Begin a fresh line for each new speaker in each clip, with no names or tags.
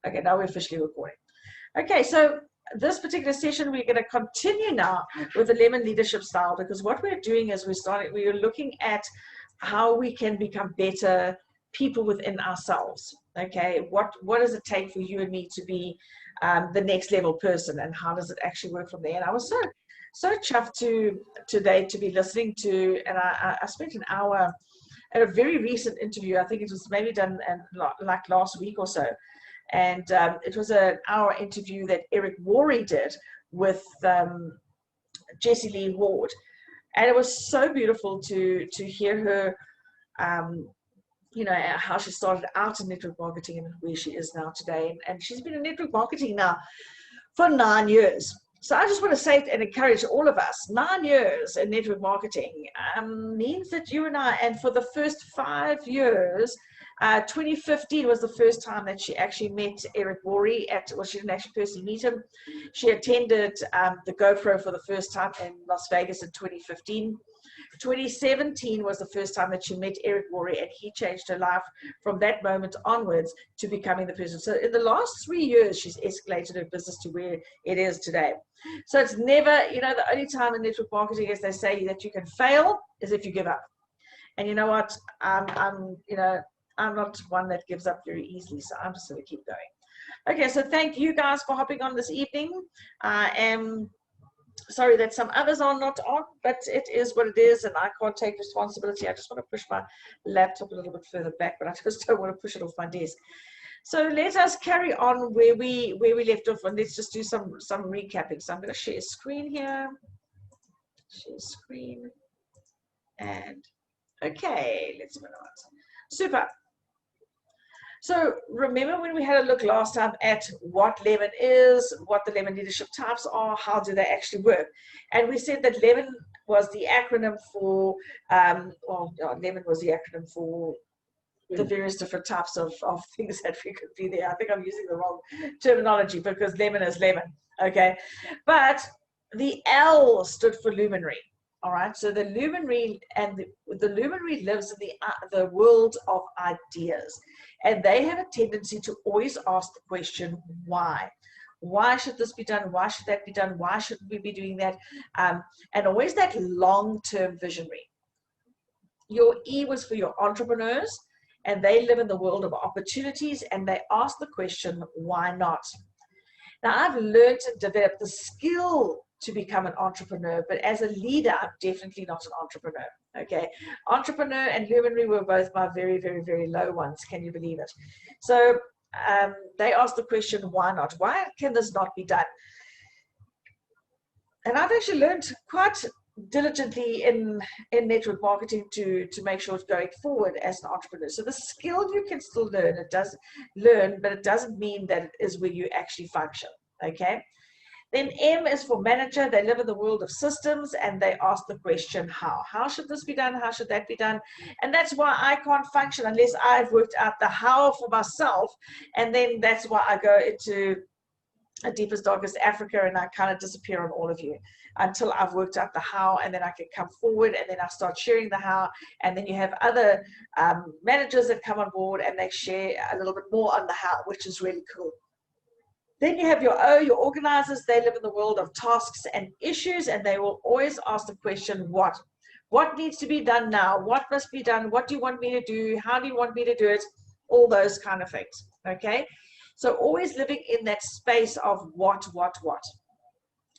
Okay, now we're officially recording. Okay, so this particular session, we're going to continue now with the Lemon leadership style, because what we're doing is we're looking at how we can become better people within ourselves. Okay, what does it take for you and me to be the next level person, and how does it actually work from there? And I was so chuffed today to be listening to, and I spent an hour at a very recent interview. I think it was maybe done like last week or so. And it was an hour interview that Eric Worre did with Jessie Lee Ward. And it was so beautiful to hear her, you know, how she started out in network marketing and where she is now today. And she's been in network marketing now for 9 years. So I just want to say and encourage all of us, 9 years in network marketing means that you and I, and for the first 5 years, 2015 was the first time that she actually met Eric Worre well, she didn't actually personally meet him. She attended the GoPro for the first time in Las Vegas in 2015. 2017 was the first time that she met Eric Worre, and he changed her life from that moment onwards to becoming the person. So in the last 3 years, she's escalated her business to where it is today. So it's never, you know, the only time in network marketing, as they say, that you can fail is if you give up. And you know what? I'm not one that gives up very easily, so I'm just going to keep going. Okay, so thank you guys for hopping on this evening. I am sorry that some others are not on, but it is what it is, and I can't take responsibility. I just want to push my laptop a little bit further back, but I just don't want to push it off my desk. So let us carry on where we left off, and let's just do some recapping. So I'm going to share screen here. Share screen. And okay, let's move on. Super. So remember when we had a look last time at what Lemon is, what the Lemon leadership types are, how do they actually work? And we said that Lemon was the acronym for, Lemon was the acronym for the various different types of things that we could be there. I think I'm using the wrong terminology because Lemon is lemon, okay? But the L stood for luminary. All right, so the luminary, and the luminary lives in the world of ideas, and they have a tendency to always ask the question, why? Why should this be done? Why should that be done? Why shouldn't we be doing that? And always that long-term visionary. Your E was for your entrepreneurs, and they live in the world of opportunities, and they ask the question, why not? Now, I've learned to develop the skill to become an entrepreneur, but as a leader, I'm definitely not an entrepreneur, okay? Entrepreneur and luminary were both my very, very, very low ones. Can you believe it? So they asked the question, why not? Why can this not be done? And I've actually learned quite diligently in network marketing to make sure it's going forward as an entrepreneur. So the skill you can still learn, but it doesn't mean that it is where you actually function, okay? Then M is for manager. They live in the world of systems, and they ask the question, how? How should this be done? How should that be done? And that's why I can't function unless I've worked out the how for myself. And then that's why I go into a deepest, darkest Africa, and I kind of disappear on all of you until I've worked out the how, and then I can come forward, and then I start sharing the how, and then you have other managers that come on board, and they share a little bit more on the how, which is really cool. Then you have your O, your organizers. They live in the world of tasks and issues, and they will always ask the question, what? What needs to be done now? What must be done? What do you want me to do? How do you want me to do it? All those kind of things, okay? So always living in that space of what.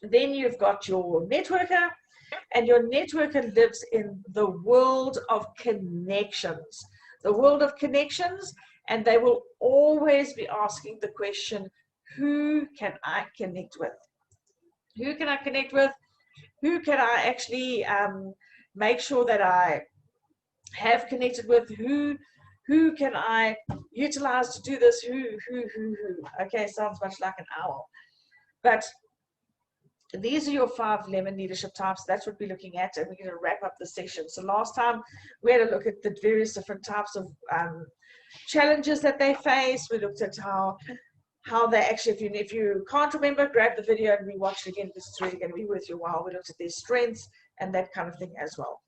Then you've got your networker, and your networker lives in the world of connections. The world of connections, and they will always be asking the question, who can I connect with? Who can I connect with? Who can I actually make sure that I have connected with? Who can I utilize to do this? Who? Okay, sounds much like an owl. But these are your 5 Lemon leadership types. That's what we're looking at, and we're going to wrap up the session. So last time we had a look at the various different types of challenges that they face. We looked at how they actually, if you can't remember, grab the video and rewatch it again, because it's really going to be worth your while. We looked at their strengths and that kind of thing as well.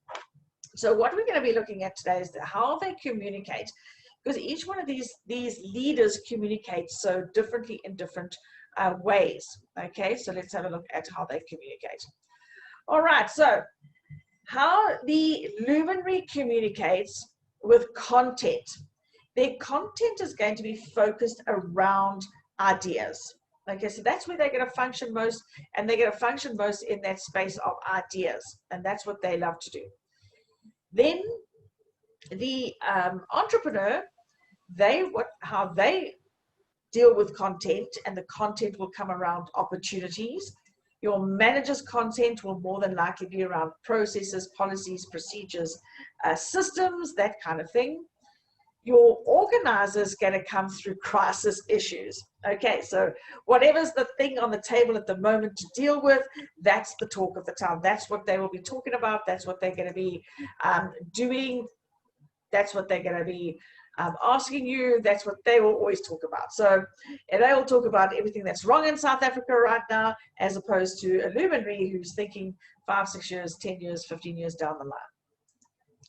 So what we're going to be looking at today is how they communicate, because each one of these leaders communicates so differently in different ways. Okay, so let's have a look at how they communicate. All right, so how the luminary communicates with content. Their content is going to be focused around ideas. Okay, so that's where they're going to function most, and they're going to function most in that space of ideas, and that's what they love to do. Then the entrepreneur, how they deal with content, and the content will come around opportunities. Your manager's content will more than likely be around processes, policies, procedures, systems, that kind of thing. Your organizer is going to come through crisis issues. Okay, so whatever's the thing on the table at the moment to deal with, that's the talk of the town. That's what they will be talking about. That's what they're going to be doing. That's what they're going to be asking you. That's what they will always talk about. So and they will talk about everything that's wrong in South Africa right now, as opposed to a luminary who's thinking 5, 6 years, 10 years, 15 years down the line.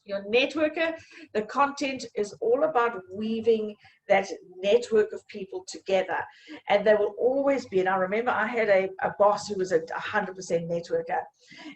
Your networker, the content is all about weaving that network of people together, and they will always be. And I remember I had a boss who was a 100% networker,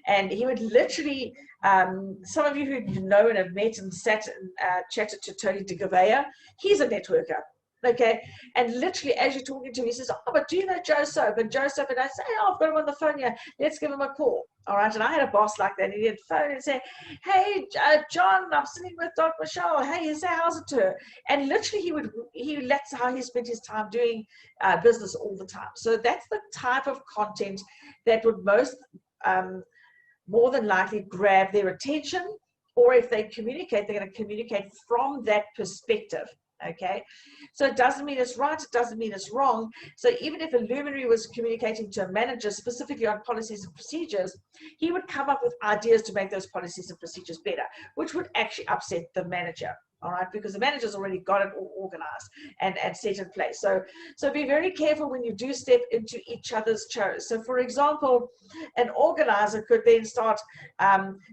and he would literally, some of you who know and have met and sat and chatted to Tony de Gouveia, he's a networker. Okay, and literally as you're talking to him, he says, oh, but do you know Joseph? And Joseph, and I say, oh, I've got him on the phone here, let's give him a call. All right, and I had a boss like that. He'd phone and say, hey, John, I'm sitting with Dr. Michelle. Hey, you say, how's it to her? And literally that's how he spent his time doing business all the time. So that's the type of content that would most more than likely grab their attention, or if they communicate, they're going to communicate from that perspective. Okay, so it doesn't mean it's right, it doesn't mean it's wrong. So even if a luminary was communicating to a manager specifically on policies and procedures, he would come up with ideas to make those policies and procedures better, which would actually upset the manager. All right, because the manager's already got it all organized and set in place. So be very careful when you do step into each other's toes. So for example, an organizer could then start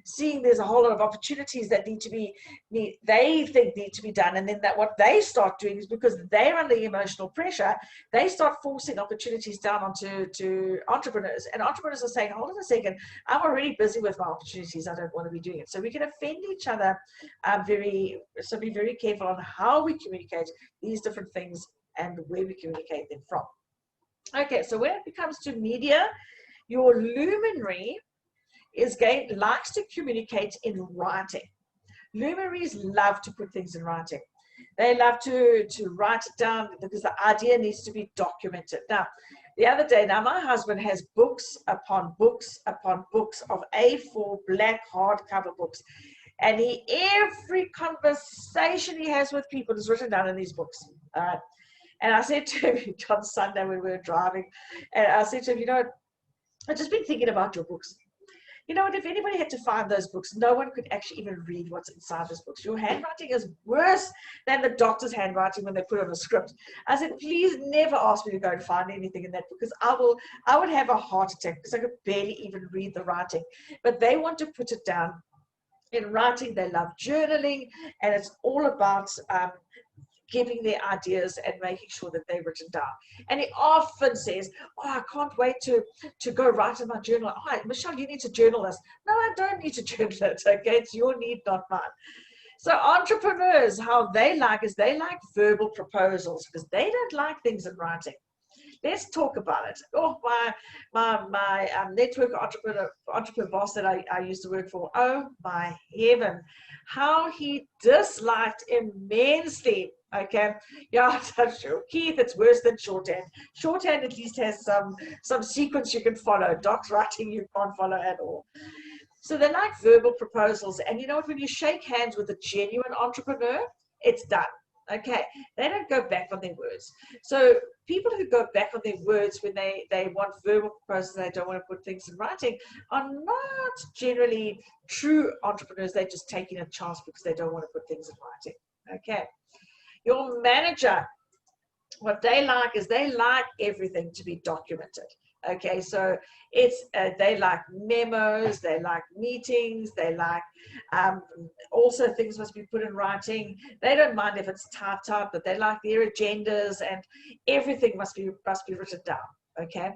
seeing there's a whole lot of opportunities that they think need to be done, and then that what they start doing is, because they're under emotional pressure, they start forcing opportunities down onto entrepreneurs, and entrepreneurs are saying, hold on a second, I'm already busy with my opportunities, I don't want to be doing it. So we can offend each other so be very careful on how we communicate these different things and where we communicate them from. Okay, so when it comes to media, your luminary likes to communicate in writing. Luminaries love to put things in writing. They love to write it down because the idea needs to be documented. Now, the other day, my husband has books upon books upon books of A4 black hardcover books. And every conversation he has with people is written down in these books. All right. And I said to him on Sunday when we were driving, and I said to him, I've just been thinking about your books. You know what, if anybody had to find those books, no one could actually even read what's inside those books. Your handwriting is worse than the doctor's handwriting when they put on a script. I said, please never ask me to go and find anything in that book, because I would have a heart attack because I could barely even read the writing. But they want to put it down in writing. They love journaling, and it's all about giving their ideas and making sure that they're written down. And he often says, oh, I can't wait to go write in my journal. Oh, Michelle, you need to journal this. No, I don't need to journal it, okay? It's your need, not mine. So entrepreneurs, how they like verbal proposals, because they don't like things in writing. Let's talk about it. Oh, my network entrepreneur boss that I used to work for, oh my heaven, how he disliked immensely. Okay, yeah, Keith, it's worse than shorthand. Shorthand at least has some sequence you can follow. Docs writing you can't follow at all. So they like verbal proposals, and you know what? When you shake hands with a genuine entrepreneur, it's done. Okay, they don't go back on their words. So people who go back on their words when they want verbal proposals and they don't want to put things in writing are not generally true entrepreneurs. They're just taking a chance because they don't want to put things in writing. Okay, your manager, what they like is they like everything to be documented. Okay, so it's they like memos, they like meetings, they like also things must be put in writing. They don't mind if it's typed out, but they like their agendas, and everything must be written down. Okay,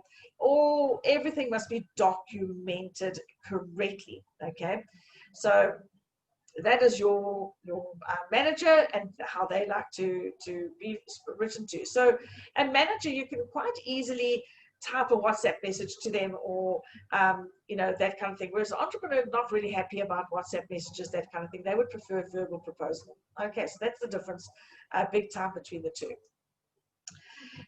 everything must be documented correctly. Okay, so that is your manager and how they like to be written to. So a manager, you can quite easily type a WhatsApp message to them, or you know, that kind of thing. Whereas an entrepreneur not really happy about WhatsApp messages, that kind of thing. They would prefer a verbal proposal. Okay, so that's the difference, big time, between the two.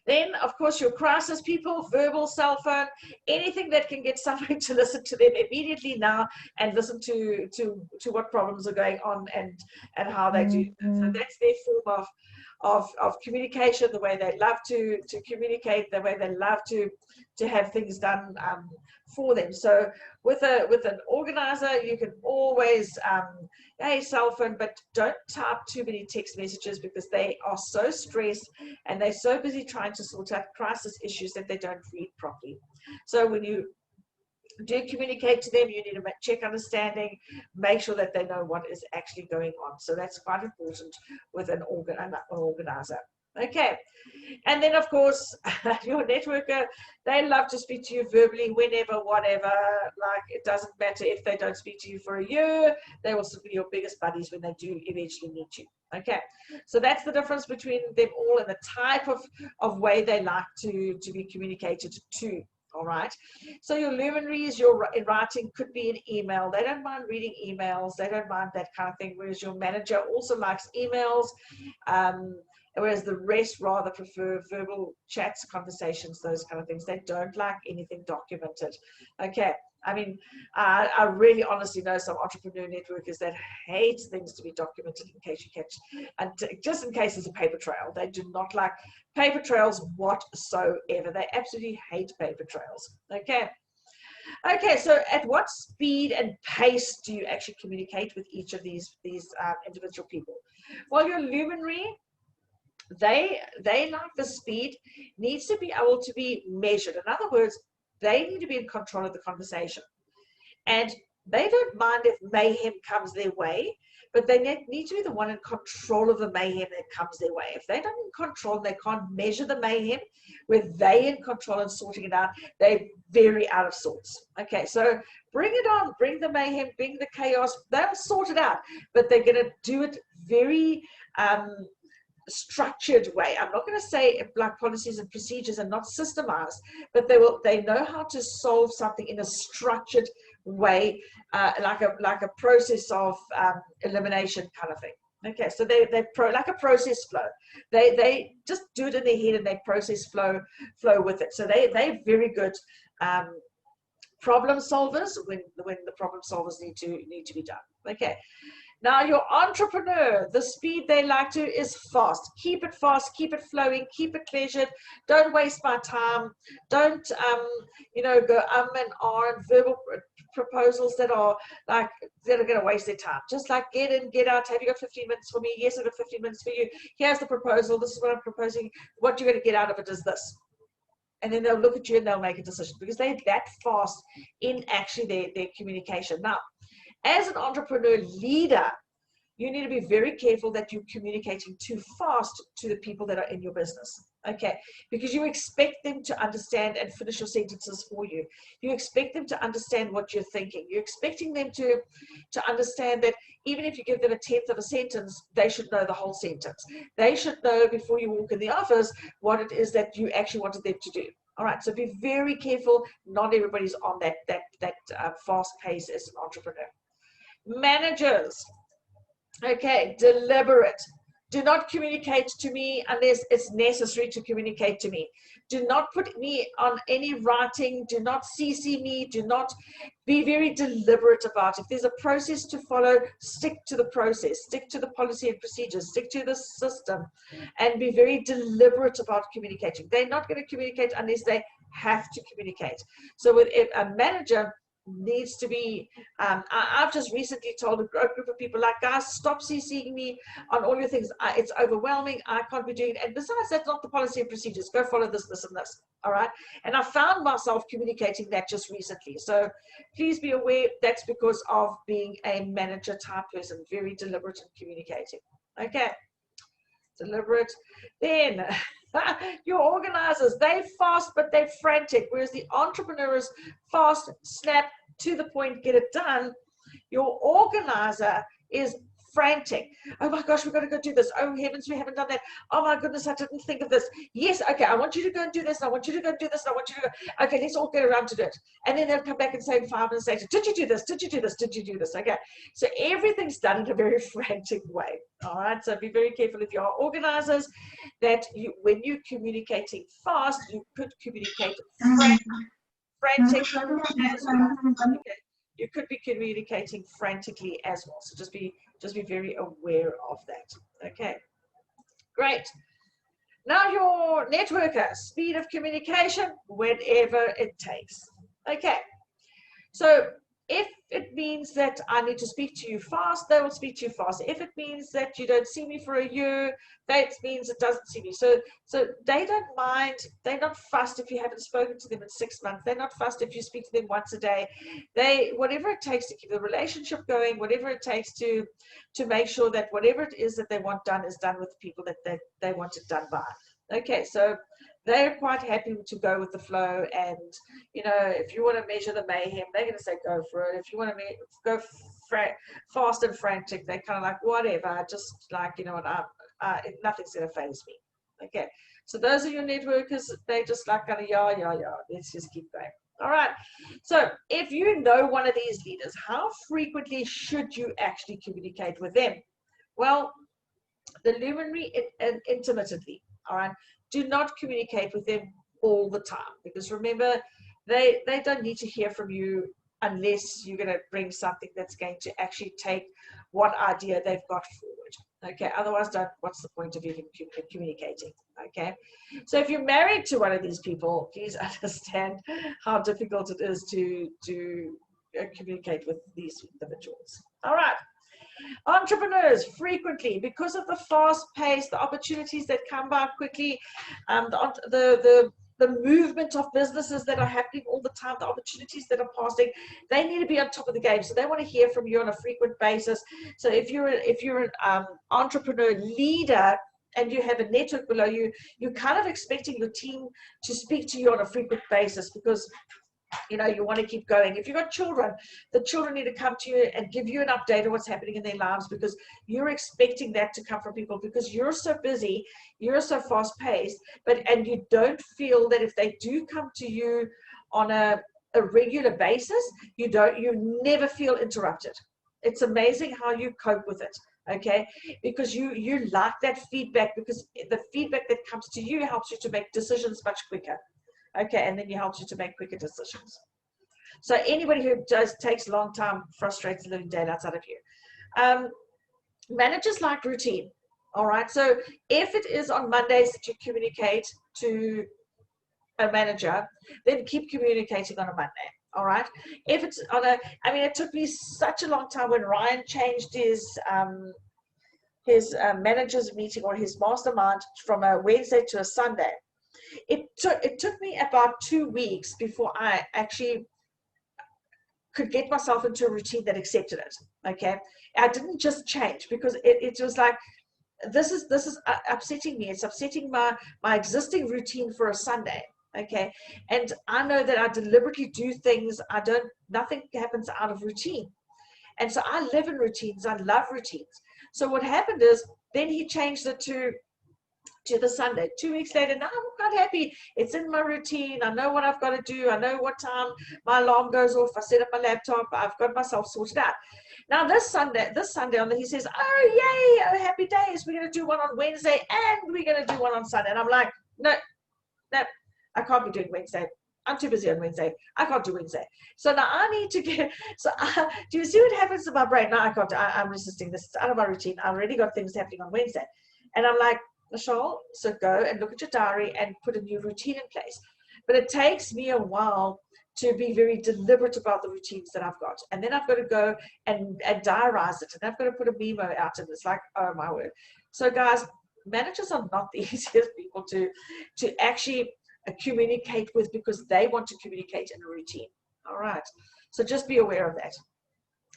Then, of course, your crisis people, verbal, cell phone, anything that can get somebody to listen to them immediately now and listen to what problems are going on and how they do. So that's their form of communication, the way they love to communicate, the way they love to have things done for them. So with an organizer, you can always hey, cell phone, but don't type too many text messages, because they are so stressed and they're so busy trying to sort out crisis issues that they don't read properly. So when you do communicate to them, you need to check understanding, make sure that they know what is actually going on. So that's quite important with an organizer. Okay, and then of course your networker, they love to speak to you verbally whenever, whatever. Like, it doesn't matter if they don't speak to you for a year, they will still be your biggest buddies when they do eventually meet you. Okay, so that's the difference between them all and the type of way they like to be communicated to. All right, so your luminaries, your in writing could be an email. They don't mind reading emails, they don't mind that kind of thing. Whereas your manager also likes emails, whereas the rest rather prefer verbal chats, conversations, those kind of things. They don't like anything documented. Okay, I mean, I really honestly know some entrepreneur networkers that hate things to be documented in case you catch, and just in case there's a paper trail. They do not like paper trails whatsoever. They absolutely hate paper trails. Okay. Okay, so at what speed and pace do you actually communicate with each of these individual people? Well, your luminary, they like the speed needs to be able to be measured. In other words, they need to be in control of the conversation, and they don't mind if mayhem comes their way, but they need to be the one in control of the mayhem that comes their way. If they're not in control and they can't measure the mayhem, where they in control and sorting it out, they're very out of sorts. Okay, so bring it on, bring the mayhem, bring the chaos. They'll sort it out, but they're going to do it very structured way. I'm not going to say like policies and procedures are not systemized, but they know how to solve something in a structured way, like a process of elimination kind of thing. Okay, so they like a process flow. They just do it in their head and they process flow with it. So they're very good problem solvers when the problem solvers need to be done. Okay. Now, your entrepreneur, the speed they like to is fast. Keep it fast, keep it flowing, keep it pleasured. Don't waste my time. Don't, go and on verbal proposals that are going to waste their time. Just like get in, get out. Have you got 15 minutes for me? Yes, I've got 15 minutes for you. Here's the proposal. This is what I'm proposing. What you're going to get out of it is this. And then they'll look at you and they'll make a decision, because they're that fast in actually their communication. Now, as an entrepreneur leader, you need to be very careful that you're communicating too fast to the people that are in your business. Okay, because you expect them to understand and finish your sentences for you. You expect them to understand what you're thinking. You're expecting them to understand that even if you give them a tenth of a sentence, they should know the whole sentence. They should know before you walk in the office what it is that you actually wanted them to do. All right, so be very careful. Not everybody's on that fast pace as an entrepreneur. Managers, okay, deliberate. Do not communicate to me unless it's necessary to communicate to me. Do not put me on any writing. Do not CC me. Do not be very deliberate about it. If there's a process to follow, stick to the process, stick to the policy and procedures, stick to the system, and be very deliberate about communicating. They're not going to communicate unless they have to communicate. So with a manager, needs to be, I've just recently told a group of people, like, guys, stop CCing me on all your things. It's overwhelming. I can't be doing it. And besides, that's not the policy and procedures. Go follow this, this, and this. All right. And I found myself communicating that just recently. So please be aware that's because of being a manager type person, very deliberate in communicating. Okay. Deliberate. Then your organizers, they fast, but they're frantic, whereas the entrepreneurs fast, snap, to the point, get it done. Your organizer is frantic. Oh my gosh, we've got to go do this. Oh heavens, we haven't done that. Oh my goodness, I didn't think of this. Yes, okay, I want you to go and do this. I want you to go do this. I want you to go. Okay, let's all get around to do it. And then they'll come back and say in 5 minutes later, did you do this? Did you do this? Did you do this? Okay, so everything's done in a very frantic way. All right, so be very careful if you are organizers that when you're communicating fast, you could communicate frantic as well. Okay. You could be communicating frantically as well. So just be very aware of that. Okay, great. Now your networker, speed of communication, whenever it takes. Okay, so if it means that I need to speak to you fast, they will speak to you fast. If it means that you don't see me for a year, that means it doesn't see me. So they don't mind. They're not fussed if you haven't spoken to them in 6 months. They're not fussed if you speak to them once a day. Whatever it takes to keep the relationship going, whatever it takes to make sure that whatever it is that they want done is done with the people that they want it done by. Okay, so they're quite happy to go with the flow. And if you want to measure the mayhem, they're going to say go for it. If you want to go fast and frantic, they're kind of like, whatever, just like, what, nothing's going to faze me. Okay, so those are your networkers. They just like kind of yeah, let's just keep going. All right, so if you know one of these leaders, how frequently should you actually communicate with them? Well, the luminary intermittently. All right, do not communicate with them all the time, because remember, they don't need to hear from you unless you're going to bring something that's going to actually take what idea they've got forward. Okay, otherwise, what's the point of even communicating? Okay, so if you're married to one of these people, please understand how difficult it is to communicate with these individuals. All right. Entrepreneurs, frequently, because of the fast pace, the opportunities that come by quickly, the movement of businesses that are happening all the time, the opportunities that are passing, they need to be on top of the game. So they want to hear from you on a frequent basis. So if you're an entrepreneur leader and you have a network below you, you're kind of expecting your team to speak to you on a frequent basis, because you want to keep going. If you've got children, the children need to come to you and give you an update of what's happening in their lives, because you're expecting that to come from people, because you're so busy, you're so fast paced, and you don't feel that if they do come to you on a regular basis, you never feel interrupted. It's amazing how you cope with it. Okay, because you like that feedback, because the feedback that comes to you helps you to make decisions much quicker. Okay, and then it helps you to make quicker decisions. So anybody who takes a long time frustrates the living daylights out of you. Managers like routine. All right, so if it is on Mondays that you communicate to a manager, then keep communicating on a Monday. All right, if it's on it took me such a long time when Ryan changed his managers meeting, or his mastermind, from a Wednesday to a Sunday. It took me about 2 weeks before I actually could get myself into a routine that accepted it. Okay, I didn't just change because it was like, this is upsetting me. It's upsetting my existing routine for a Sunday. Okay, and I know that I deliberately do things. Nothing happens out of routine, and so I live in routines. I love routines. So what happened is, then he changed it to the Sunday. 2 weeks later, now I'm quite happy. It's in my routine. I know what I've got to do. I know what time my alarm goes off. I set up my laptop. I've got myself sorted out. Now this Sunday he says, oh yay, oh happy days. We're going to do one on Wednesday and we're going to do one on Sunday. And I'm like, no, I can't be doing Wednesday. I'm too busy on Wednesday. I can't do Wednesday. So now I need to get, do you see what happens to my brain? No, I can't. I'm resisting this. It's out of my routine. I already got things happening on Wednesday. And I'm like, Michelle, so go and look at your diary and put a new routine in place. but it takes me a while to be very deliberate about the routines that I've got. And then I've got to go and diarize it. And I've got to put a memo out. And it's like, oh my word. So guys, managers are not the easiest people to actually communicate with, because they want to communicate in a routine. All right. So just be aware of that.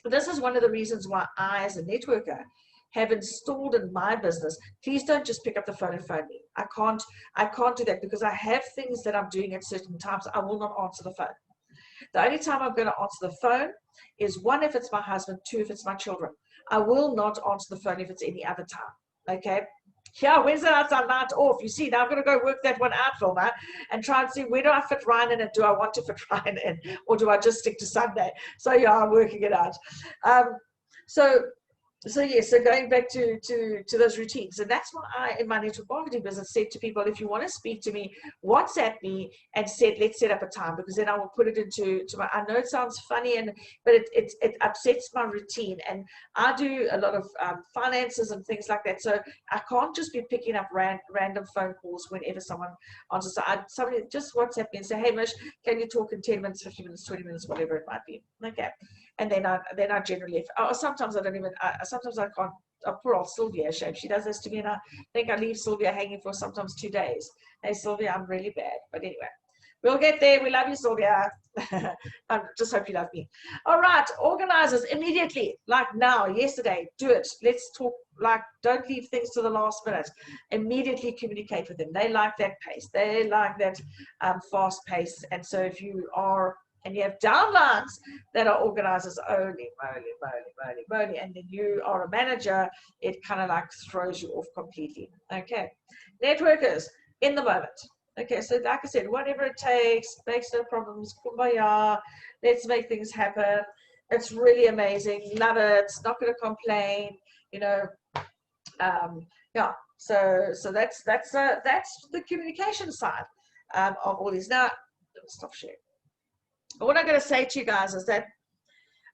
This is one of the reasons why I, as a networker, have installed in my business, please don't just pick up the phone and phone me. I can't do that, because I have things that I'm doing at certain times. I will not answer the phone. The only time I'm going to answer the phone is, one, if it's my husband, two, if it's my children. I will not answer the phone if it's any other time. Okay. Yeah, Wednesday nights are night off. You see, now I'm going to go work that one out, Vilma, and try and see, where do I fit Ryan in, and do I want to fit Ryan in, or do I just stick to Sunday? So yeah, I'm working it out. So yes, so going back to those routines, and that's why I, in my network marketing business, said to people, if you want to speak to me, WhatsApp me and said, let's set up a time, because then I will put it into my. I know it sounds funny, but it upsets my routine, and I do a lot of finances and things like that, so I can't just be picking up random phone calls whenever someone answers. So somebody just WhatsApp me and say, hey Mish, can you talk in 10 minutes, 15 minutes, 20 minutes, whatever it might be. Okay. And then I generally, sometimes I don't even, sometimes I can't. Poor old Sylvia, shame. She does this to me, and I think I leave Sylvia hanging for sometimes 2 days. Hey Sylvia, I'm really bad, but anyway, we'll get there. We love you, Sylvia. I just hope you love me. All right, organizers, immediately, like now, yesterday, do it. Let's talk. Like, don't leave things to the last minute. Immediately communicate with them. They like that pace. They like that fast pace. And so if you are, and you have downlines that are organizers, holy moly, and then you are a manager, it kind of like throws you off completely. Okay, networkers, in the moment. Okay, so like I said, whatever it takes, makes no problems, kumbaya, let's make things happen. It's really amazing, love it, not going to complain, you know. Yeah, so that's the communication side of all these. Now, stop sharing. What I'm going to say to you guys is that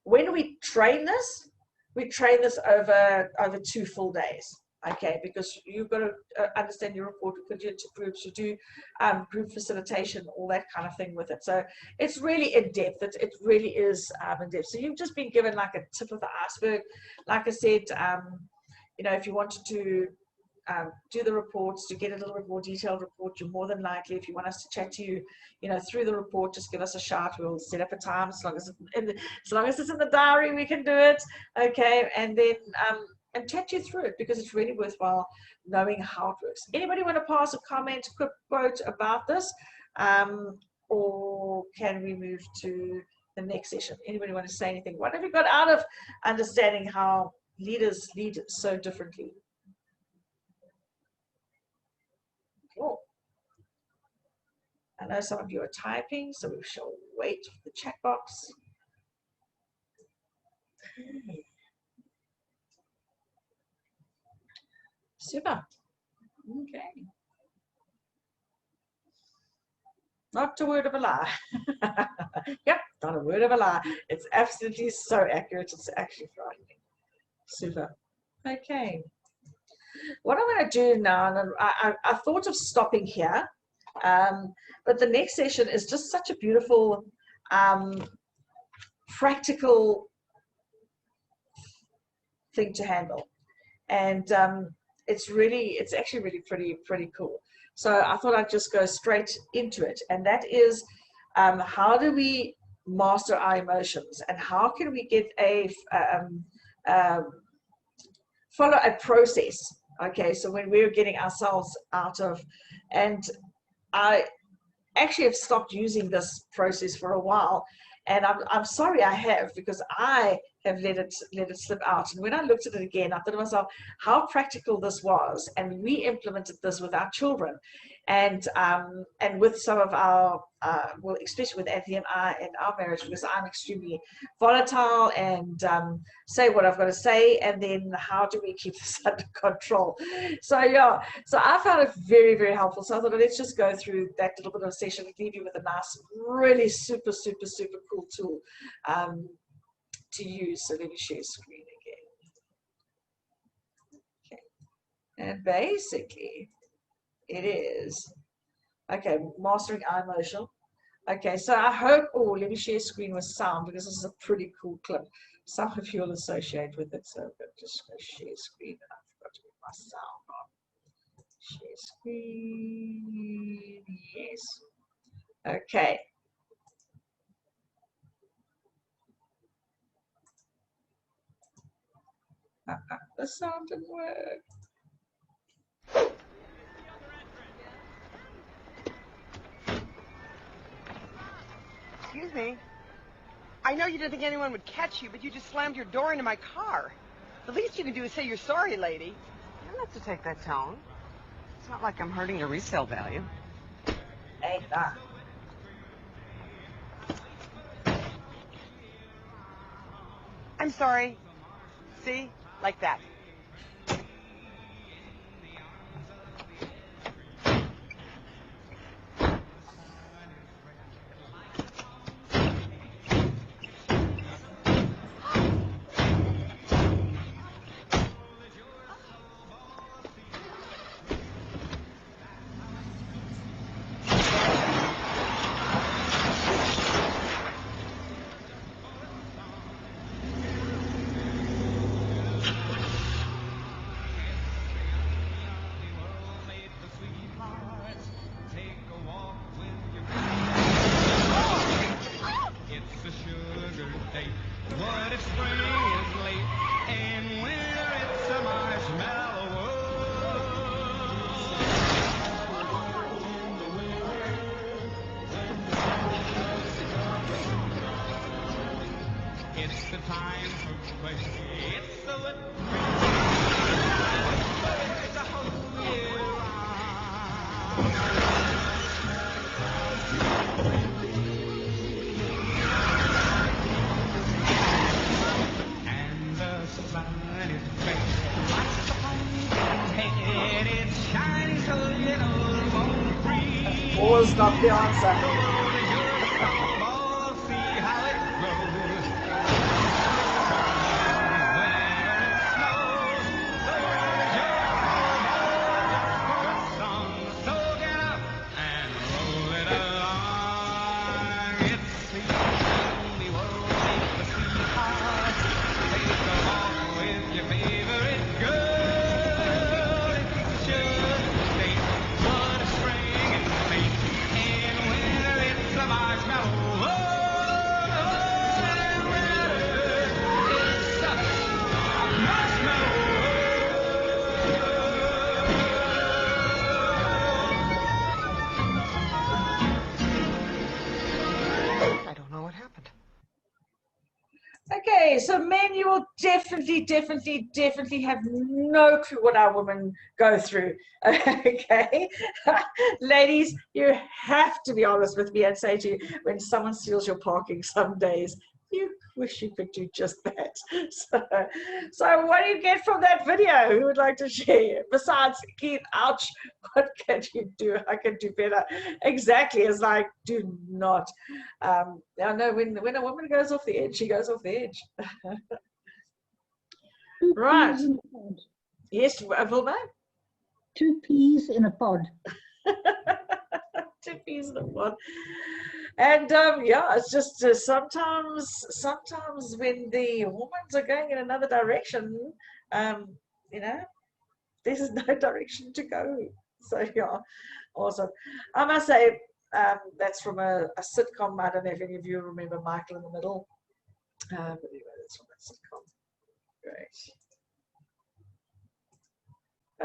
when we train this over 2 full days. Okay, because you've got to understand your report, we put you into groups, you do group facilitation, all that kind of thing with it. So it's really in depth. It really is in depth. So you've just been given like a tip of the iceberg. Like I said, you know, if you wanted to do the reports, to get a little bit more detailed report, you're more than likely, if you want us to chat to you, you know, through the report, just give us a shout. We'll set up a time, as long as it's in the diary, we can do it. Okay, and then and chat you through it, because it's really worthwhile knowing how it works. Anybody want to pass a comment, quick quote about this, or can we move to the next session? Anybody want to say anything? What have you got out of understanding how leaders lead so differently? Cool. I know some of you are typing, so we shall wait for the chat box. Super. Okay. Not a word of a lie. Yep, not a word of a lie. It's absolutely so accurate. It's actually frightening. Super. Okay. What I'm going to do now, and I thought of stopping here, but the next session is just such a beautiful, practical thing to handle, and it's actually really pretty cool. So I thought I'd just go straight into it, and that is how do we master our emotions, and how can we get follow a process. Okay, so when we're getting ourselves out of, and I actually have stopped using this process for a while, and I'm sorry I have, because I have let it slip out. And when I looked at it again, I thought to myself how practical this was, and we implemented this with our children, and with some of our well, especially with Anthony and I in our marriage, because I'm extremely volatile and say what I've got to say, and then how do we keep this under control? So yeah, so I found it very helpful. So I thought, let's just go through that little bit of a session and leave you with a nice, really super cool tool to use. So let me share screen again. Okay, and basically it is Okay, mastering our emotional. Okay, so I hope, oh, let me share screen with sound because this is a pretty cool clip. Some of you will associate with it, so I'm just going to share screen and I forgot to put my sound on. Share screen, yes. Okay. The sound didn't work.
Excuse me. I know you didn't think anyone would catch you, but you just slammed your door into my car. The least you can do is say you're sorry, lady. You don't have to take that tone. It's not like I'm hurting your resale value.
Ain't that.
I'm sorry. See? Like that.
What if spring is late and winter it's a marshmallow world? It's the time for play. It's the little it's a whole year round.
Always not the answer.
I don't know what happened.
Okay, so men, you will definitely have no clue what our women go through. Okay, ladies, you have to be honest with me and say to you, when someone steals your parking some days, you wish you could do just that. So what do you get from that video? Who would like to share? Besides, Keith, ouch, what can you do? I can do better. Exactly, it's like, do not. I know when a woman goes off the edge, she goes off the edge. Right. Yes, Vilma?
2 peas in a pod.
2 peas in a pod. And yeah, it's just sometimes when the hormones are going in another direction, you know, there's no direction to go. So yeah, awesome. I must say, that's from a sitcom. I don't know if any of you remember Michael in the Middle. But anyway, that's from that sitcom. Great.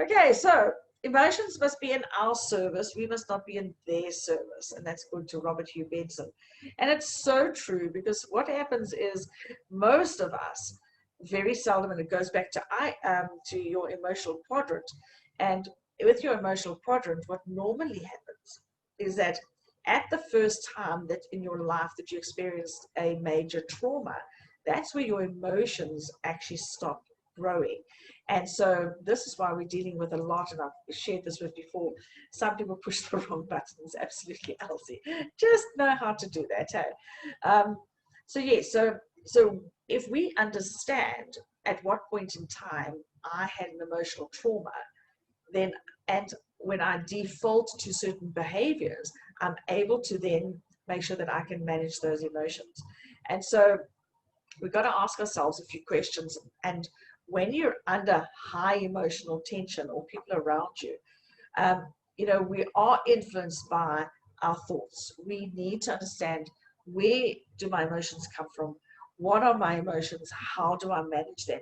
Okay, so emotions must be in our service. We must not be in their service. And that's good to Robert Hugh Benson. And it's so true, because what happens is most of us, very seldom, and it goes back to your emotional quadrant. And with your emotional quadrant, what normally happens is that at the first time that in your life that you experienced a major trauma, that's where your emotions actually stop growing. And so this is why we're dealing with a lot, and I've shared this with before. Some people push the wrong buttons, absolutely, Elsie. Just know how to do that, hey? So yes, so if we understand at what point in time I had an emotional trauma, then, and when I default to certain behaviors, I'm able to then make sure that I can manage those emotions. And so we've got to ask ourselves a few questions. And when you're under high emotional tension or people around you, we are influenced by our thoughts. We need to understand, where do my emotions come from? What are my emotions? How do I manage them?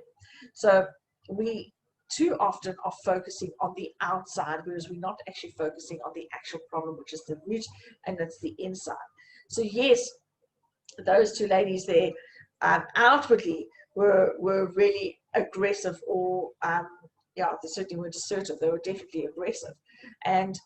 So we too often are focusing on the outside, whereas we're not actually focusing on the actual problem, which is the root, and it's the inside. So yes, those two ladies there outwardly were really aggressive, or they certainly weren't assertive. They were definitely aggressive. And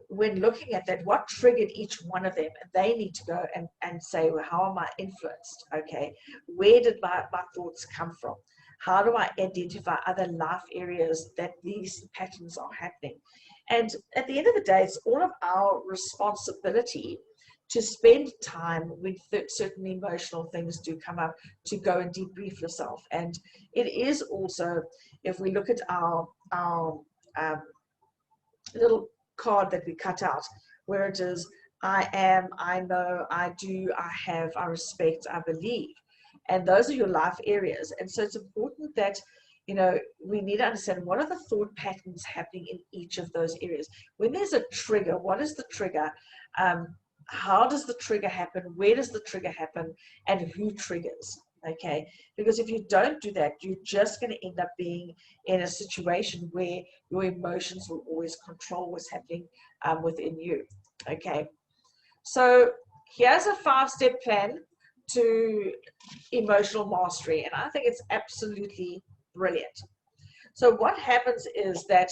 when looking at that, what triggered each one of them, they need to go and say, well, how am I influenced? Okay, where did my thoughts come from? How do I identify other life areas that these patterns are happening? And at the end of the day, it's all of our responsibility to spend time when certain emotional things do come up, to go and debrief yourself. And it is also, if we look at our little card that we cut out, where it is, I am, I know, I do, I have, I respect, I believe. And those are your life areas. And so it's important that, we need to understand, what are the thought patterns happening in each of those areas. When there's a trigger, what is the trigger? How does the trigger happen? Where does the trigger happen? And who triggers? Okay, because if you don't do that, you're just going to end up being in a situation where your emotions will always control what's happening within you. Okay, so here's a 5-step plan to emotional mastery, and I think it's absolutely brilliant. So what happens is that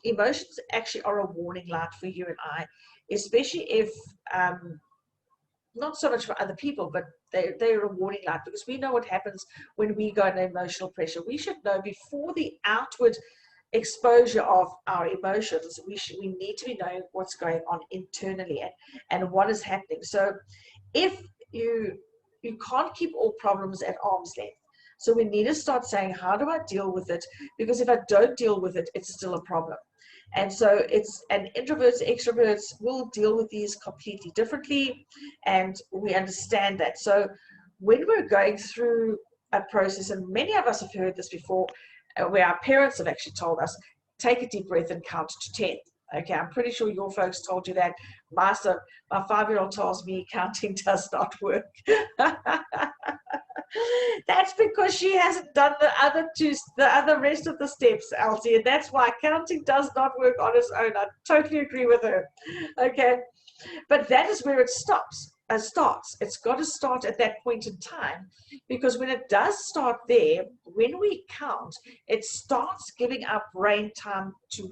emotions actually are a warning light for you and I, especially if not so much for other people, but they're a warning light, because we know what happens when we go under emotional pressure. We should know before the outward exposure of our emotions, we need to be knowing what's going on internally and what is happening. So if you can't keep all problems at arm's length. So we need to start saying, how do I deal with it? Because if I don't deal with it, it's still a problem. And so and introverts, extroverts will deal with these completely differently, and we understand that. So when we're going through a process, and many of us have heard this before, where our parents have actually told us, take a deep breath and count to 10. Okay, I'm pretty sure your folks told you that. My 5-year-old tells me counting does not work. That's because she hasn't done the rest of the steps, Elsie, and that's why counting does not work on its own. I totally agree with her. Okay, but that is where it starts. It's got to start at that point in time, because when it does start there, when we count, it starts giving our brain time to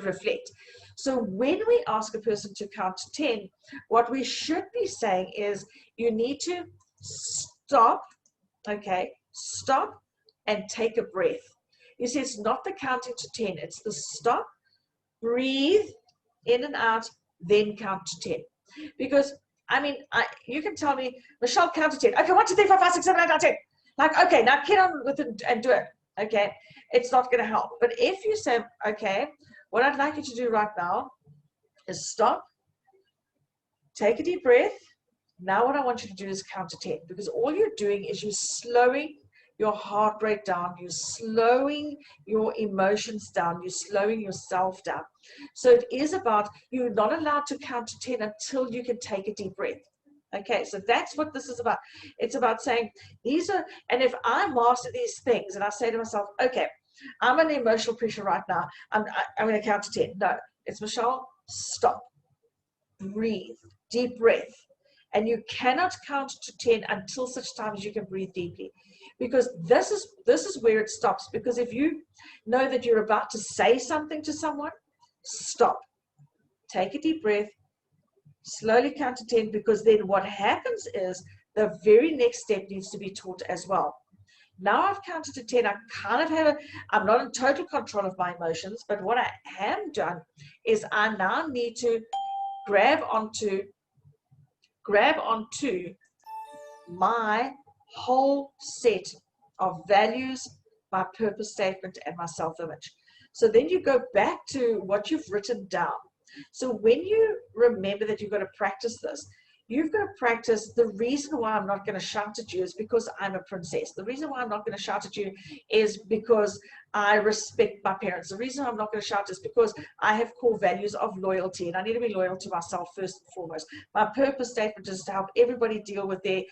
reflect. So when we ask a person to count to 10, what we should be saying is, you need to stop. Okay, stop and take a breath. You see, it's not the counting to 10, it's the stop, breathe in and out, then count to 10. Because you can tell me, Michelle, count to 10. Okay, 1, 2, 3, 4, 5, 6, 7, 8, 9, 10. Like, okay, now get on with it and do it. Okay, it's not going to help. But if you say, okay, what I'd like you to do right now is stop, take a deep breath. Now what I want you to do is count to 10, because all you're doing is you're slowing your heart rate down, you're slowing your emotions down, you're slowing yourself down. So it is about, you're not allowed to count to 10 until you can take a deep breath. Okay, so that's what this is about. It's about saying, and if I master these things and I say to myself, okay, I'm under emotional pressure right now, I'm going to count to 10. No, it's Michelle, stop, breathe, deep breath. And you cannot count to 10 until such time as you can breathe deeply, because this is where it stops. Because if you know that you're about to say something to someone, stop, take a deep breath, slowly count to 10, because then what happens is the very next step needs to be taught as well. Now I've counted to 10, I'm not in total control of my emotions, but what I have done is I now need to grab onto my whole set of values, my purpose statement, and my self-image. So then you go back to what you've written down. So when you remember that you've got to practice this, you've got to practice the reason why I'm not going to shout at you is because I'm a princess. The reason why I'm not going to shout at you is because I respect my parents. The reason I'm not going to shout is because I have core values of loyalty, and I need to be loyal to myself first and foremost. My purpose statement is to help everybody deal with their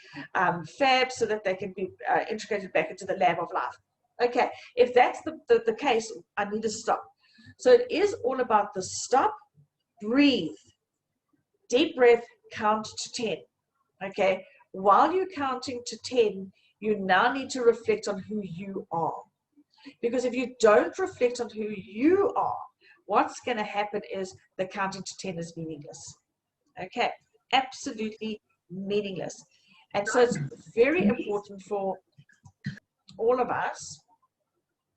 fab so that they can be integrated back into the lab of life. Okay, if that's the case, I need to stop. So it is all about the stop, breathe, deep breath, count to 10. Okay, while you're counting to 10, you now need to reflect on who you are. Because if you don't reflect on who you are, what's going to happen is the counting to 10 is meaningless. Okay, absolutely meaningless. And so it's very important for all of us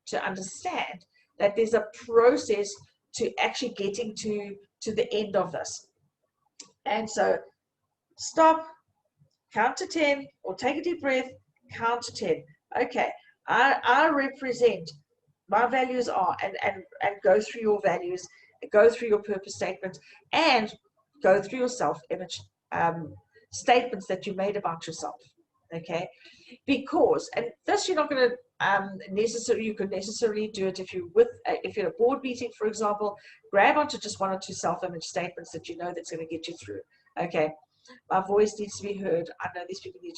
to understand that there's a process to actually getting to the end of this. And so stop, count to 10, or take a deep breath, count to 10. Okay, I represent, my values are, and go through your values, go through your purpose statement, and go through your self-image statements that you made about yourself. Okay, because, and this you're not going to you could necessarily do it if you're if you're at a board meeting, for example. Grab onto just one or two self-image statements that you know that's going to get you through. Okay, my voice needs to be heard. I know these people need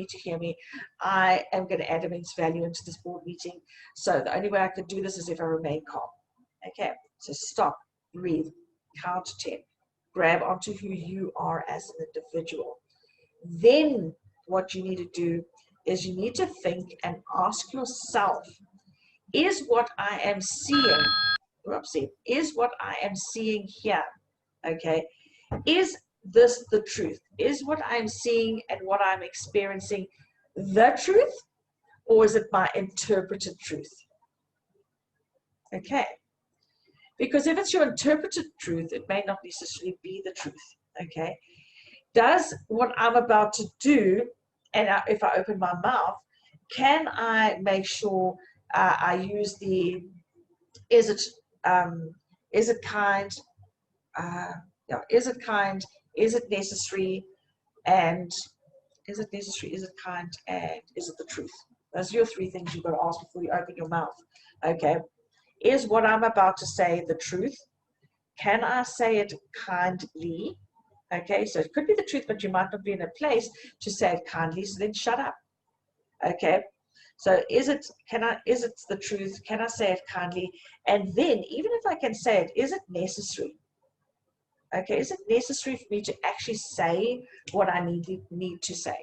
to hear me. I am going to add immense value into this board meeting. So the only way I could do this is if I remain calm. Okay, so stop, breathe, count to 10. Grab onto who you are as an individual. Then what you need to do is you need to think and ask yourself, is what I am seeing, is what I am seeing here, okay, is this the truth? Is what I'm seeing and what I'm experiencing the truth, or is it my interpreted truth? Okay, because if it's your interpreted truth, it may not necessarily be the truth. Okay, does what I'm about to do, and if I open my mouth, can I make sure I use the, is it kind, is it kind, is it necessary, and is it necessary, is it kind, and is it the truth? Those are your three things you've got to ask before you open your mouth. Okay, is what I'm about to say the truth? Can I say it kindly? Okay, so it could be the truth, but you might not be in a place to say it kindly, so then shut up. Okay, so is it the truth? Can I say it kindly? And then, even if I can say it, is it necessary? Okay, is it necessary for me to actually say what I need to say?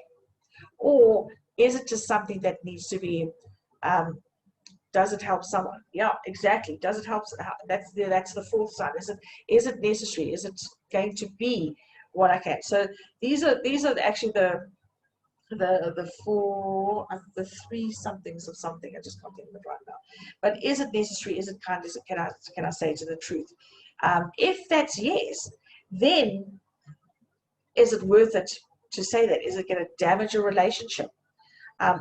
Or is it just something that needs to be, does it help someone? Yeah, exactly. Does it help? That's the fourth sign. Is it necessary? Is it going to be what I can? So these are actually the four, the three somethings of something. I just can't think of it right now. But is it necessary? Is it kind? Is it, can I say to the truth? If that's yes, then is it worth it to say that? Is it going to damage your relationship?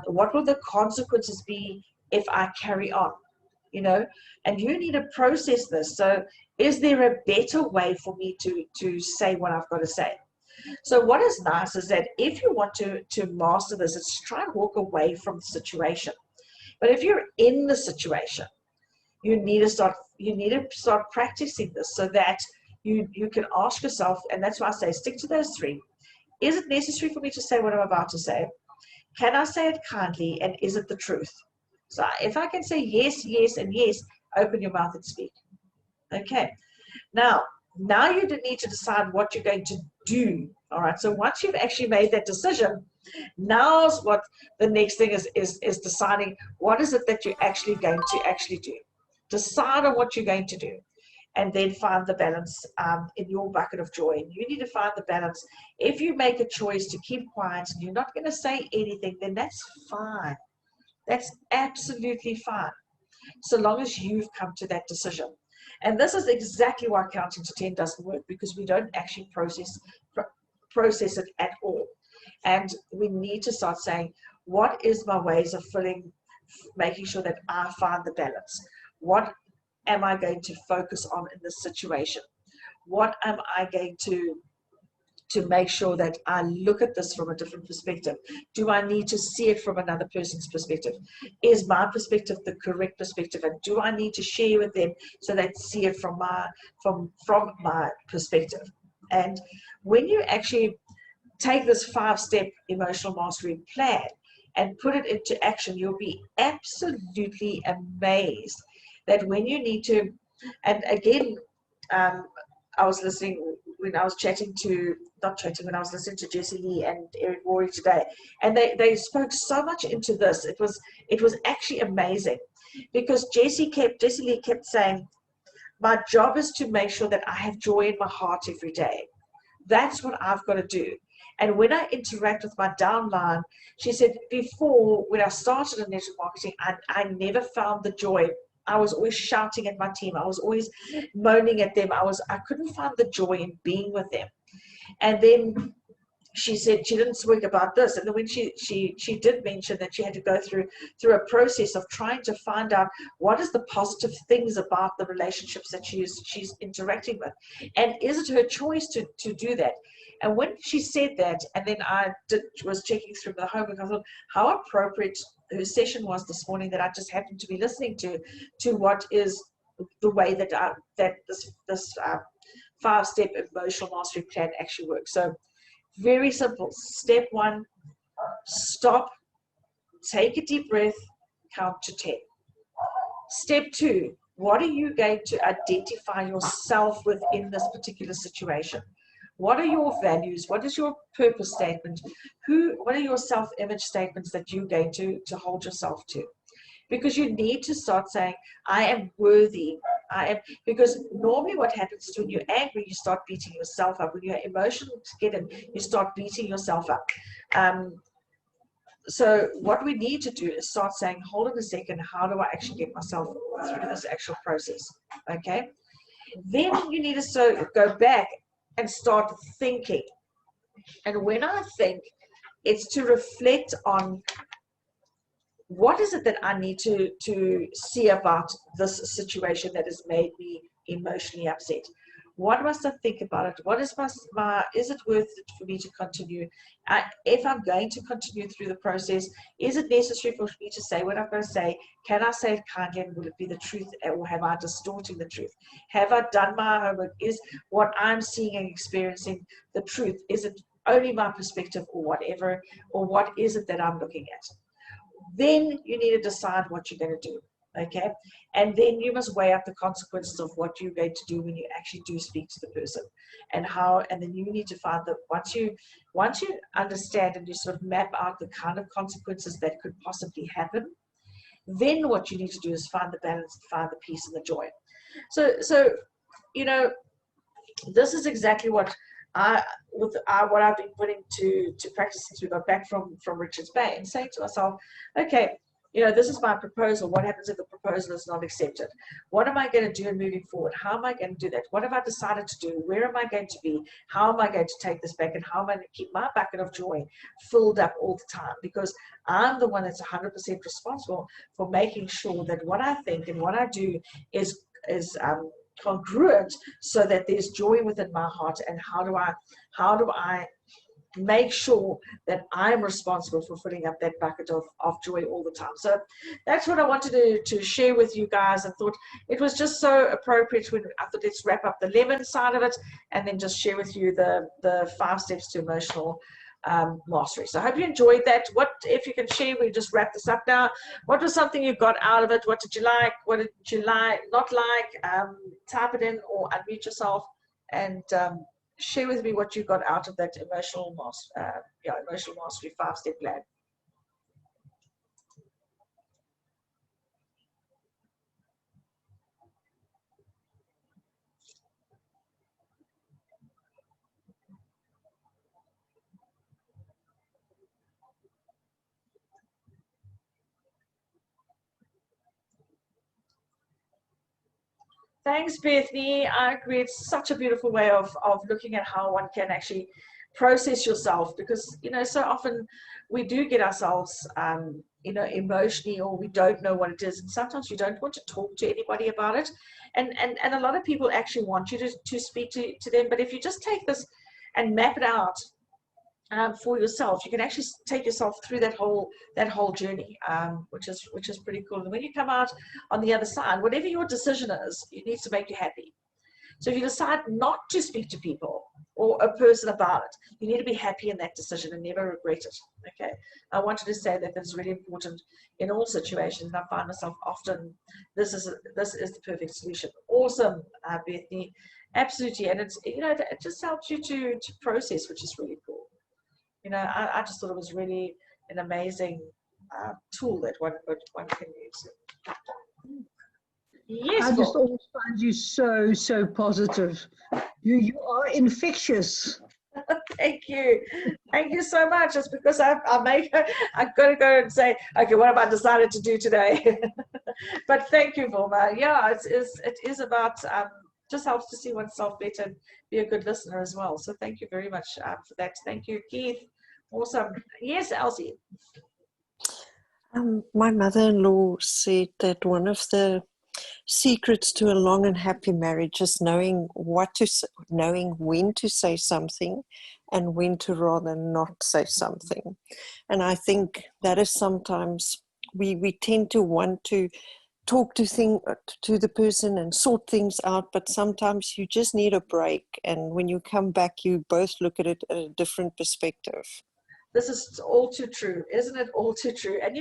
What will the consequences be if I carry on? You know, and you need to process this. So is there a better way for me to say what I've got to say? So what is nice is that if you want to master this, it's try and walk away from the situation. But if you're in the situation, you need to start practicing this so that you can ask yourself, and that's why I say stick to those three. Is it necessary for me to say what I'm about to say? Can I say it kindly, and is it the truth? So if I can say yes, yes, and yes, open your mouth and speak. Okay. Now you need to decide what you're going to do. All right. So once you've actually made that decision, now's what the next thing is deciding what is it that you're actually going to do. Decide on what you're going to do, and then find the balance in your bucket of joy. And you need to find the balance. If you make a choice to keep quiet and you're not going to say anything, then that's fine. That's absolutely fine, so long as you've come to that decision. And this is exactly why counting to 10 doesn't work, because we don't actually process it at all. And we need to start saying, what is my ways of making sure that I find the balance? What am I going to focus on in this situation? What am I going to make sure that I look at this from a different perspective? Do I need to see it from another person's perspective? Is my perspective the correct perspective? And do I need to share with them so they see it from my perspective? And when you actually take this 5-step emotional mastery plan and put it into action, you'll be absolutely amazed that when you need to, and again, I was listening when I was when I was listening to Jessie Lee and Eric Rory today, and they spoke so much into this. It was actually amazing, because Jessie Lee kept saying, my job is to make sure that I have joy in my heart every day. That's what I've got to do. And when I interact with my downline, she said, before, when I started in network marketing, I never found the joy. I was always shouting at my team. I was always moaning at them. I couldn't find the joy in being with them. And then she said she didn't speak about this. And then when she did mention that she had to go through a process of trying to find out what is the positive things about the relationships that she's interacting with, and is it her choice to do that? And when she said that, and then I was checking through the homework, I thought how appropriate her session was this morning, that I just happened to be listening to what is the way that this 5-step emotional mastery plan actually works. So very simple. Step 1, stop, take a deep breath, count to 10. Step 2, what are you going to identify yourself within this particular situation? What are your values? What is your purpose statement? What are your self-image statements that you're going to hold yourself to? Because you need to start saying, I am worthy. Because normally what happens is when you're angry, you start beating yourself up. When you're emotional, you start beating yourself up. So what we need to do is start saying, hold on a second, how do I actually get myself through this actual process? Okay. Then you need to go back and start thinking. And when I think, it's to reflect on, what is it that I need to see about this situation that has made me emotionally upset? What must I think about it? What is is it worth it for me to continue? If I'm going to continue through the process, is it necessary for me to say what I'm going to say? Can I say it kindly, and will it be the truth, or have I distorting the truth? Have I done my homework? Is what I'm seeing and experiencing the truth? Is it only my perspective, or whatever? Or what is it that I'm looking at? Then you need to decide what you're going to do, okay? And then you must weigh up the consequences of what you're going to do when you actually do speak to the person, and then you need to find that once you understand and you sort of map out the kind of consequences that could possibly happen, then what you need to do is find the balance, find the peace and the joy. So this is exactly what I've been putting to practice since we got back from Richards Bay, and saying to myself, okay, this is my proposal. What happens if the proposal is not accepted? What am I going to do in moving forward? How am I going to do that? What have I decided to do? Where am I going to be? How am I going to take this back? And how am I going to keep my bucket of joy filled up all the time? Because I'm the one that's 100% responsible for making sure that what I think and what I do is congruent, so that there's joy within my heart. And how do I make sure that I'm responsible for filling up that bucket of joy all the time? So that's what I wanted to share with you guys. I thought it was just so appropriate when I thought, let's wrap up the lemon side of it and then just share with you the 5 steps to emotional mastery. So I hope you enjoyed that. What, if you can share, we just wrap this up now. What was something you got out of it? What did you like? What did you not like? Type it in or unmute yourself and share with me what you got out of that emotional mastery 5-step plan. Thanks, Bethany. I agree. It's such a beautiful way of looking at how one can actually process yourself, because so often we do get ourselves emotionally, or we don't know what it is. And sometimes you don't want to talk to anybody about it. And a lot of people actually want you to speak to them. But if you just take this and map it out for yourself, you can actually take yourself through that whole journey, which is pretty cool. And when you come out on the other side, whatever your decision is, it needs to make you happy. So if you decide not to speak to people or a person about it, you need to be happy in that decision and never regret it. Okay. I wanted to say that that's really important in all situations. And I find myself often, this is the perfect solution. Awesome, Bethany. Absolutely. And it's, it just helps you to process, which is really cool. I just thought it was really an amazing tool that one can use. Yes,
I just
Paul.
always find you so positive. You are infectious.
Thank you so much. It's because I've got to go and say, okay, what have I decided to do today? But thank you, Vilma. Yeah, it is about just helps to see oneself better and be a good listener as well. So thank you very much for that. Thank you, Keith. Awesome. Yes, Elsie.
My mother-in-law said that one of the secrets to a long and happy marriage is knowing knowing when to say something and when to rather not say something. And I think that is sometimes we tend to want to talk to the person and sort things out, but sometimes you just need a break. And when you come back, you both look at it at a different perspective.
This is all too true, isn't it? All too true. And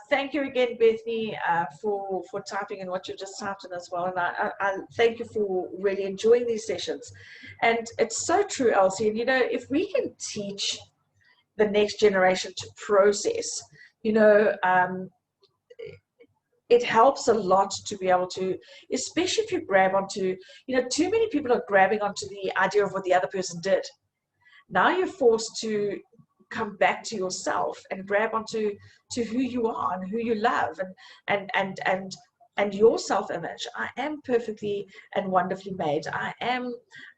thank you again, Bethany, for typing in what you just typed in as well. And I thank you for really enjoying these sessions. And it's so true, Elsie. And if we can teach the next generation to process, it helps a lot to be able to, especially if you grab onto, too many people are grabbing onto the idea of what the other person did. Now you're forced to come back to yourself and grab onto who you are and who you love and your self-image. I am perfectly and wonderfully made. I am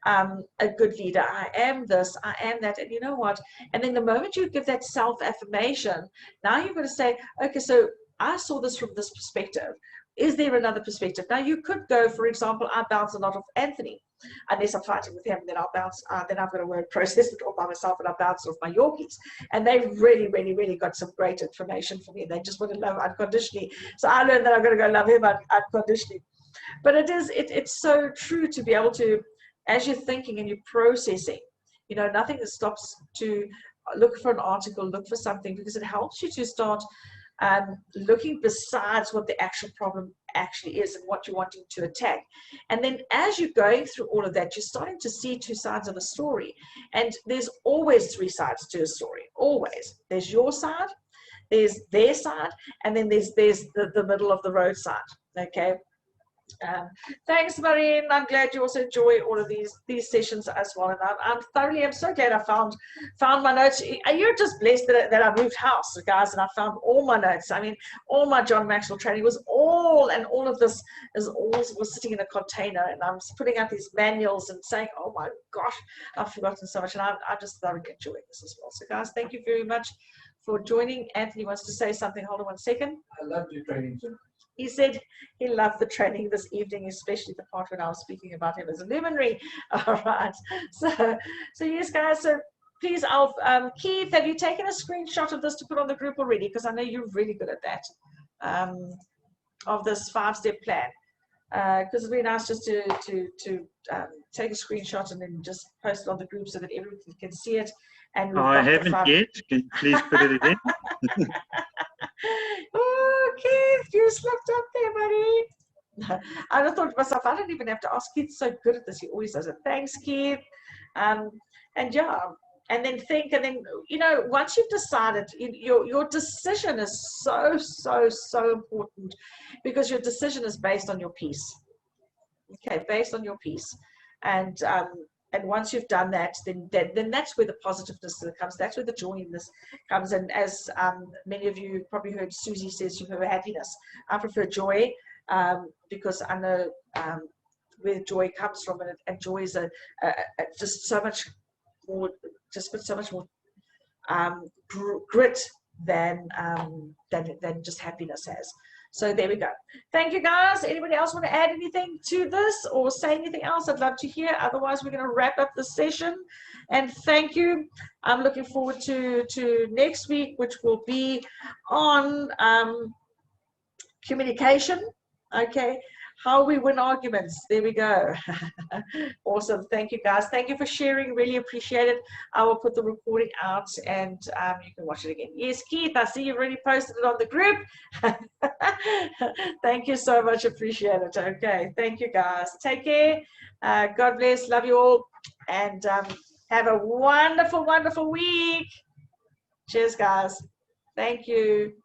a good leader. I am this. I am that. And you know what? And then the moment you give that self-affirmation, now you're going to say, okay, so I saw this from this perspective. Is there another perspective? Now you could go, for example, I bounce a lot off Anthony. Unless I'm fighting with him, then I'll bounce. Then I've got to word process it all by myself, and I'll bounce off my Yorkies. And they really, really, really got some great information for me. They just want to love unconditionally. So I learned that I'm going to go love him unconditionally. But it's so true to be able to, as you're thinking and you're processing, nothing that stops to look for an article, look for something, because it helps you to start looking besides what the actual problem actually is and what you're wanting to attack. And then as you're going through all of that, you're starting to see two sides of a story. And there's always three sides to a story. Always. There's your side, there's their side, and then there's the middle of the road side. Okay. Thanks, Marine. I'm glad you also enjoy all of these sessions as well. And I'm so glad I found my notes. You're just blessed that I moved house, guys, and I found all my notes. I mean, all my John Maxwell training was all of this was sitting in a container, and I'm putting out these manuals and saying, oh my gosh, I've forgotten so much, and I just thoroughly enjoying this as well. So, guys, thank you very much for joining. Anthony wants to say something. Hold on one second.
I loved your training, sir.
He said he loved the training this evening, especially the part when I was speaking about him as a luminary. All right. So yes, guys. So please, Keith, have you taken a screenshot of this to put on the group already? Because I know you're really good at that, of this 5-step plan. Because it'd be nice just to take a screenshot and then just post it on the group so that everyone can see it. And
I haven't yet. Can you please put it again?
Oh, Keith, you slipped up there, buddy. I just thought to myself, I don't even have to ask. Keith's so good at this. He always does it. Thanks, Keith. And yeah, and then think, and then, once you've decided, your decision is so important, because your decision is based on your peace. Okay, based on your peace. And once you've done that, then that's where the positiveness comes. That's where the joy in this comes. And as many of you probably heard Susie says, you prefer happiness. I prefer joy because I know where joy comes from, and joy is just so much more, just with so much more grit than just happiness has. So there we go. Thank you, guys. Anybody else want to add anything to this or say anything else? I'd love to hear. Otherwise, we're going to wrap up the session. And thank you. I'm looking forward to next week, which will be on communication. Okay. How we win arguments. There we go. Awesome. Thank you, guys. Thank you for sharing. Really appreciate it. I will put the recording out and you can watch it again. Yes, Keith, I see you've already posted it on the group. Thank you so much. Appreciate it. Okay. Thank you, guys. Take care. God bless. Love you all. And have a wonderful, wonderful week. Cheers, guys. Thank you.